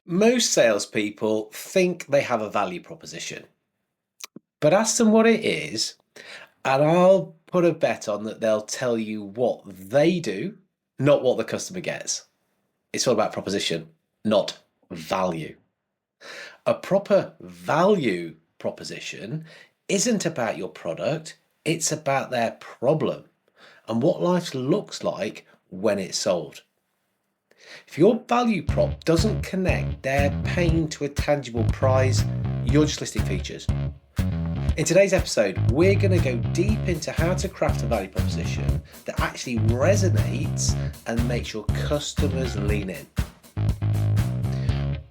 Most salespeople think they have a value proposition, but ask them what it is, and I'll put a bet on that they'll tell you what they do, not what the customer gets. It's all about proposition, not value. A proper value proposition isn't about your product, it's about their problem and what life looks like when it's solved. If your value prop doesn't connect their pain to a tangible prize, you're just listing features. In today's episode, we're going to go deep into how to craft a value proposition that actually resonates and makes your customers lean in.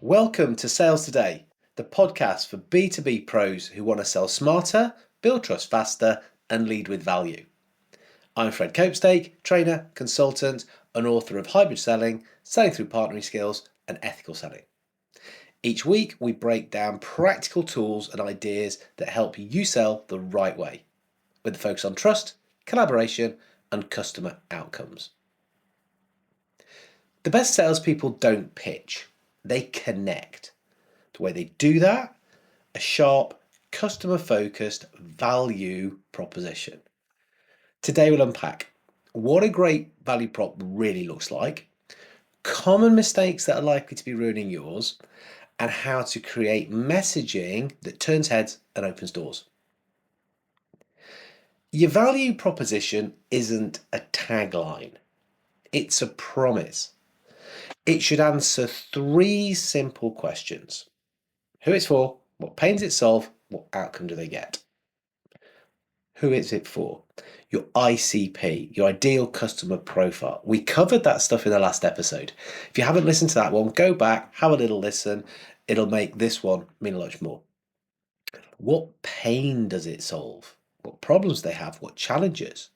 Welcome to Sales Today, the podcast for B2B pros who want to sell smarter, build trust faster, and lead with value. I'm Fred Copestake, trainer, consultant, and author of Hybrid Selling, Selling Through Partnering Skills, and Ethical Selling. Each week, we break down practical tools and ideas that help you sell the right way, with the focus on trust, collaboration, and customer outcomes. The best salespeople don't pitch, they connect. The way they do that, a sharp, customer-focused value proposition. Today we'll unpack what a great value prop really looks like, common mistakes that are likely to be ruining yours, and how to create messaging that turns heads and opens doors. Your value proposition isn't a tagline, it's a promise. It should answer three simple questions: who it's for, what pains it solve, what outcome do they get? Who is it for? Your ICP, your ideal customer profile. We covered that stuff in the last episode. If you haven't listened to that one, go back, have a little listen. It'll make this one mean a lot more. What pain does it solve? What problems they have? What challenges?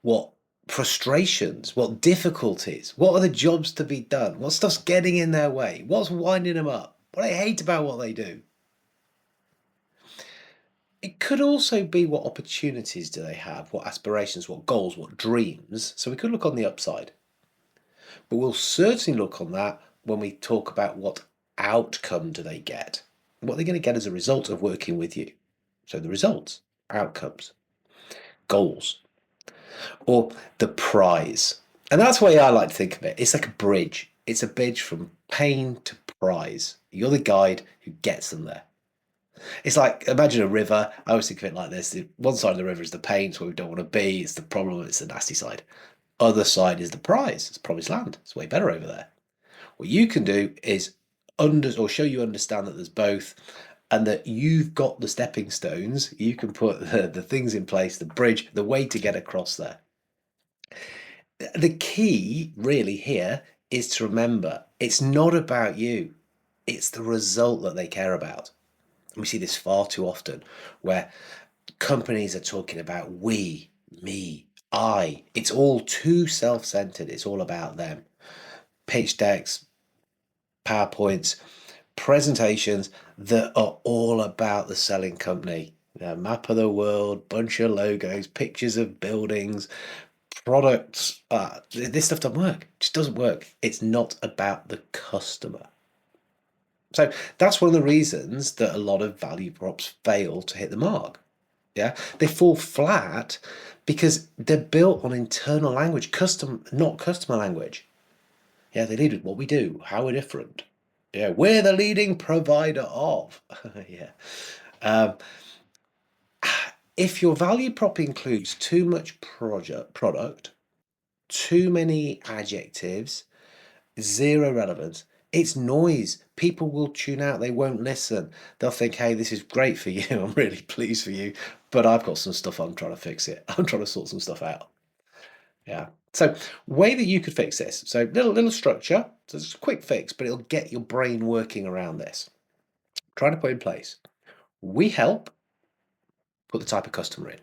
What frustrations? What difficulties? What are the jobs to be done? What stuff's getting in their way? What's winding them up? What I hate about what they do? It could also be what opportunities do they have, what aspirations, what goals, what dreams. So we could look on the upside. But we'll certainly look on that when we talk about what outcome do they get, what they're going to get as a result of working with you. So the results, outcomes, goals, or the prize. And that's the way I like to think of it. It's like a bridge. It's a bridge from pain to prize. You're the guide who gets them there. It's like, imagine a river. I always think of it like this. One side of the river is the pain, it's where we don't want to be. It's the problem, it's the nasty side. Other side is the prize. It's promised land. It's way better over there. What you can do is show you understand that there's both, and that you've got the stepping stones. You can put the things in place, the bridge, the way to get across there. The key really here is to remember it's not about you. It's the result that they care about. We see this far too often where companies are talking about we, me, I. It's all too self-centered. It's all about them. Pitch decks, PowerPoints, presentations that are all about the selling company. Map of the world, bunch of logos, pictures of buildings, products. This stuff doesn't work. It just doesn't work. It's not about the customer. So that's one of the reasons that a lot of value props fail to hit the mark. Yeah, they fall flat because they're built on internal language, not customer language. Yeah, they lead with what we do, how we're different. Yeah, we're the leading provider of. Yeah. Um, if your value prop includes too much product, too many adjectives, zero relevance, it's noise. People will tune out. They won't listen. They'll think, hey, this is great for you. I'm really pleased for you. But I've got some stuff I'm trying to fix it. I'm trying to sort some stuff out. Yeah. So way that you could fix this. So little structure. So it's a quick fix, but it'll get your brain working around this. Trying to put in place. We help put the type of customer in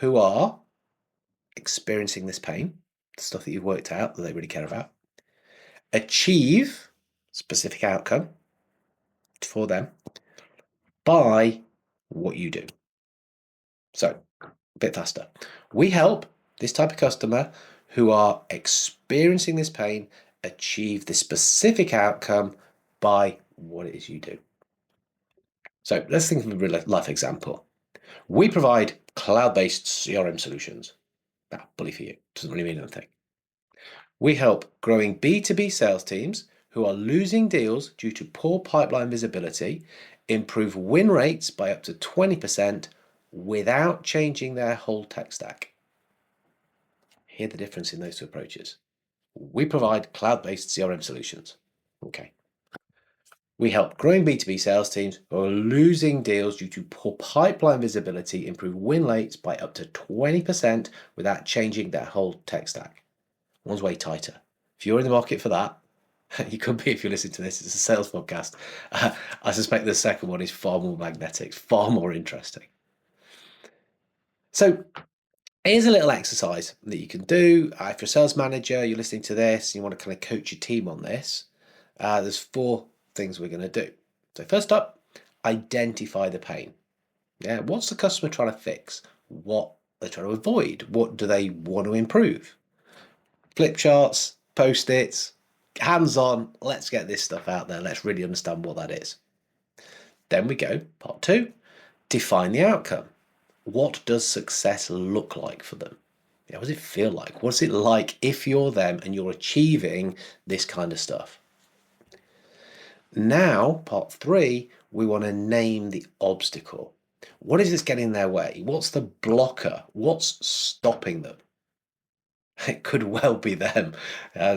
who are experiencing this pain, the stuff that you've worked out that they really care about. Achieve specific outcome for them by what you do. So, a bit faster. We help this type of customer who are experiencing this pain, achieve the specific outcome by what it is you do. So let's think of a real life example. We provide cloud-based CRM solutions. Now, bully for you, doesn't really mean anything. We help growing B2B sales teams who are losing deals due to poor pipeline visibility improve win rates by up to 20% without changing their whole tech stack. Hear the difference in those two approaches. We provide cloud-based CRM solutions. Okay. We help growing B2B sales teams who are losing deals due to poor pipeline visibility improve win rates by up to 20% without changing their whole tech stack. One's way tighter. If you're in the market for that, you could be if you listen to this. It's a sales podcast. I suspect the second one is far more magnetic, far more interesting. So here's a little exercise that you can do. If you're a sales manager, you're listening to this, and you want to kind of coach your team on this, there's 4 things we're going to do. So first up, identify the pain. Yeah, what's the customer trying to fix? What they're trying to avoid? What do they want to improve? Flip charts, post-its, hands-on, let's get this stuff out there. Let's really understand what that is. Then we go, part 2, define the outcome. What does success look like for them? What does it feel like? What's it like if you're them and you're achieving this kind of stuff? Now, part 3, we want to name the obstacle. What is this getting in their way? What's the blocker? What's stopping them? It could well be them.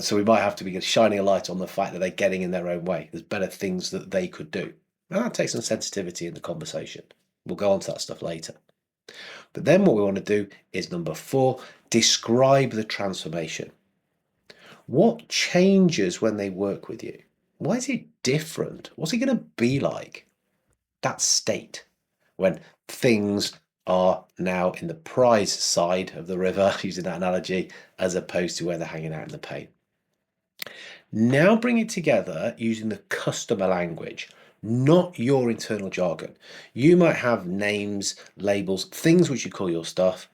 So we might have to be shining a light on the fact that they're getting in their own way. There's better things that they could do. And that takes some sensitivity in the conversation. We'll go on to that stuff later. But then what we want to do is number 4, describe the transformation. What changes when they work with you? Why is it different? What's it going to be like? That state when things are now in the prize side of the river, using that analogy, as opposed to where they're hanging out in the pain. Now bring it together using the customer language, not your internal jargon. You might have names, labels, things which you call your stuff.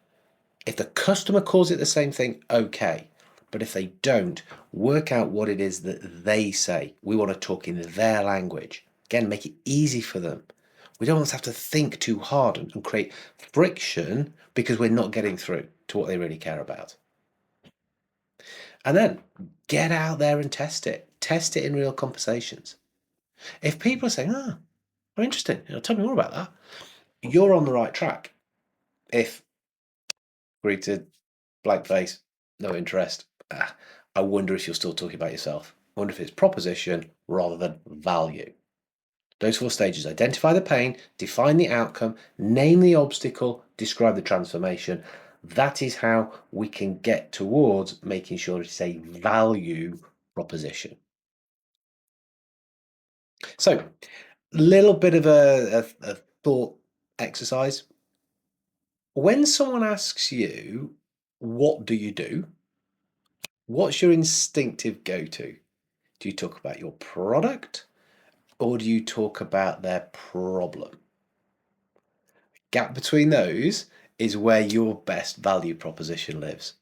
If the customer calls it the same thing, okay. But if they don't, work out what it is that they say. We want to talk in their language. Again, make it easy for them. We don't want to have to think too hard and create friction because we're not getting through to what they really care about. And then get out there and test it. Test it in real conversations. If people are saying, interesting, tell me more about that, you're on the right track. If greeted, blank face, no interest, I wonder if you're still talking about yourself. I wonder if it's proposition rather than value. Those 4 stages: identify the pain, define the outcome, name the obstacle, describe the transformation. That is how we can get towards making sure it's a value proposition. So, a little bit of a thought exercise. When someone asks you, what do you do? What's your instinctive go-to? Do you talk about your product or do you talk about their problem? Gap between those is where your best value proposition lives.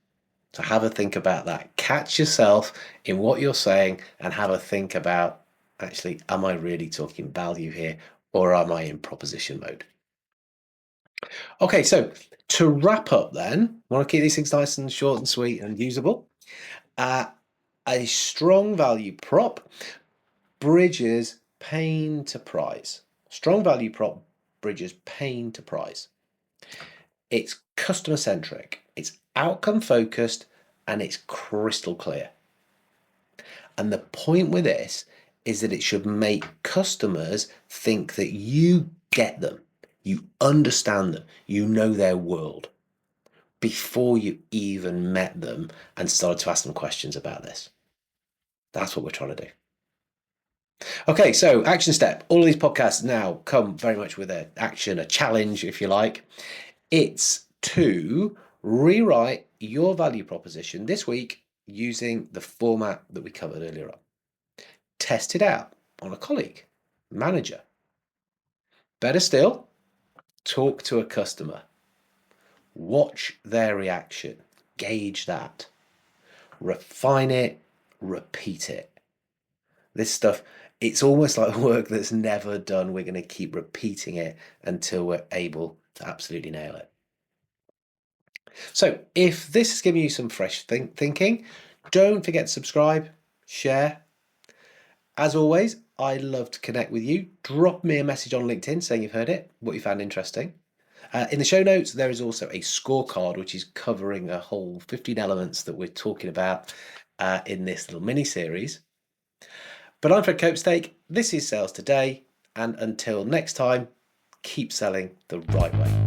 So have a think about that. Catch yourself in what you're saying and have a think about, actually, am I really talking value here or am I in proposition mode? Okay, so to wrap up then, I want to keep these things nice and short and sweet and usable. A strong value prop bridges pain to prize. Strong value prop bridges pain to prize. It's customer-centric, it's outcome-focused, and it's crystal clear. And the point with this is that it should make customers think that you get them, you understand them, you know their world, before you even met them and started to ask them questions about this. That's what we're trying to do. Okay, so action step. All of these podcasts now come very much with an action, a challenge, if you like. It's to rewrite your value proposition this week using the format that we covered earlier on. Test it out on a colleague, manager. Better still, talk to a customer. Watch their reaction. Gauge that. Refine it, repeat it. This stuff, it's almost like work that's never done. We're going to keep repeating it until we're able to absolutely nail it. So if this has given you some fresh thinking, don't forget to subscribe, share. As always, I love to connect with you. Drop me a message on LinkedIn saying you've heard it, what you found interesting. In the show notes, there is also a scorecard which is covering a whole 15 elements that we're talking about in this little mini series. But I'm Fred Copestake. This is Sales Today, and until next time, keep selling the right way.